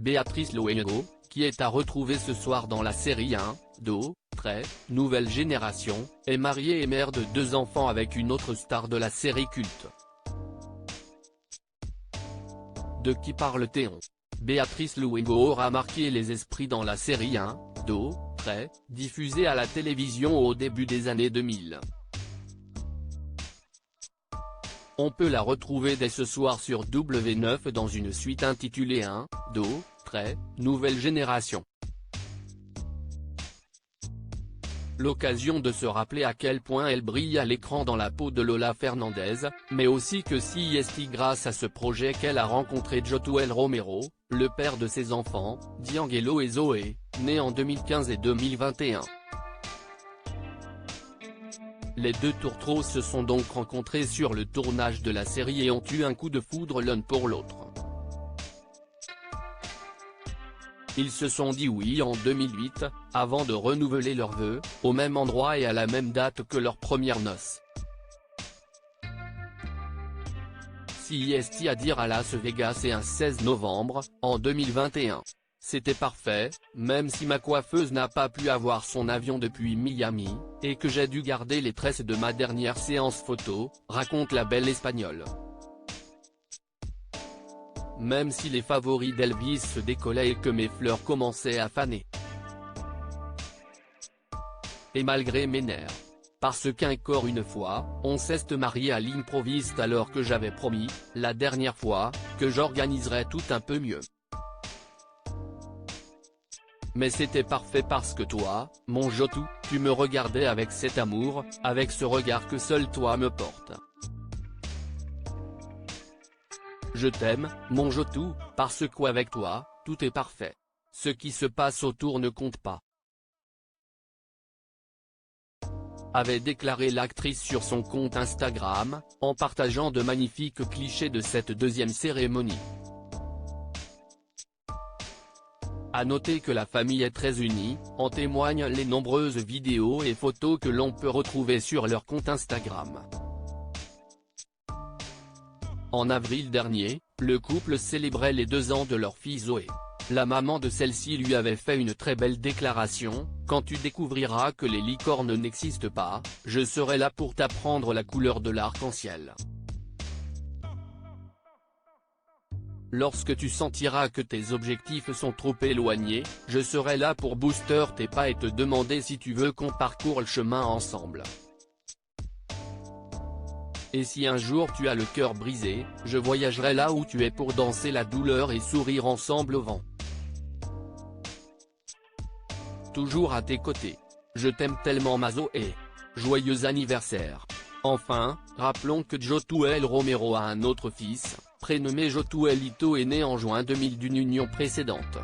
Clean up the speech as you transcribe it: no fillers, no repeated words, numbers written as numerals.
Béatrice Luengo, qui est à retrouver ce soir dans la série 1, Nouvelle Génération, est mariée et mère de 2 enfants avec une autre star de la série culte. De qui parle-t-on? Béatrice Luengo aura marqué les esprits dans la série 1, diffusée à la télévision au début des années 2000. On peut la retrouver dès ce soir sur W9 dans une suite intitulée Nouvelle Génération. L'occasion de se rappeler à quel point elle brille à l'écran dans la peau de Lola Fernandez, mais aussi que c'est grâce à ce projet qu'elle a rencontré Jotuel Romero, le père de ses enfants, D'Angelo et Zoé, nés en 2015 et 2021. Les 2 tourtereaux se sont donc rencontrés sur le tournage de la série et ont eu un coup de foudre l'un pour l'autre. Ils se sont dit oui en 2008, avant de renouveler leurs vœux, au même endroit et à la même date que leurs premières noces. C'est à dire à Las Vegas et un 16 novembre, en 2021. C'était parfait, même si ma coiffeuse n'a pas pu avoir son avion depuis Miami, et que j'ai dû garder les tresses de ma dernière séance photo, raconte la belle espagnole. Même si les favoris d'Elvis se décollaient et que mes fleurs commençaient à faner. Et malgré mes nerfs. Parce qu'encore une fois, on s'est marié à l'improviste alors que j'avais promis, la dernière fois, que j'organiserais tout un peu mieux. Mais c'était parfait parce que toi, mon Jotou, tu me regardais avec cet amour, avec ce regard que seul toi me portes. Je t'aime, mon Jotou, parce qu'avec toi, tout est parfait. Ce qui se passe autour ne compte pas. Avait déclaré l'actrice sur son compte Instagram, en partageant de magnifiques clichés de cette deuxième cérémonie. À noter que la famille est très unie, en témoignent les nombreuses vidéos et photos que l'on peut retrouver sur leur compte Instagram. En avril dernier, le couple célébrait les 2 ans de leur fille Zoé. La maman de celle-ci lui avait fait une très belle déclaration: « Quand tu découvriras que les licornes n'existent pas, je serai là pour t'apprendre la couleur de l'arc-en-ciel. Lorsque tu sentiras que tes objectifs sont trop éloignés, je serai là pour booster tes pas et te demander si tu veux qu'on parcourt le chemin ensemble. Et si un jour tu as le cœur brisé, je voyagerai là où tu es pour danser la douleur et sourire ensemble au vent. Toujours à tes côtés. Je t'aime tellement ma Zoé. Joyeux anniversaire. » Enfin, rappelons que Jotuel Romero a un autre fils, prénommé Jotuelito et né en juin 2000 d'une union précédente.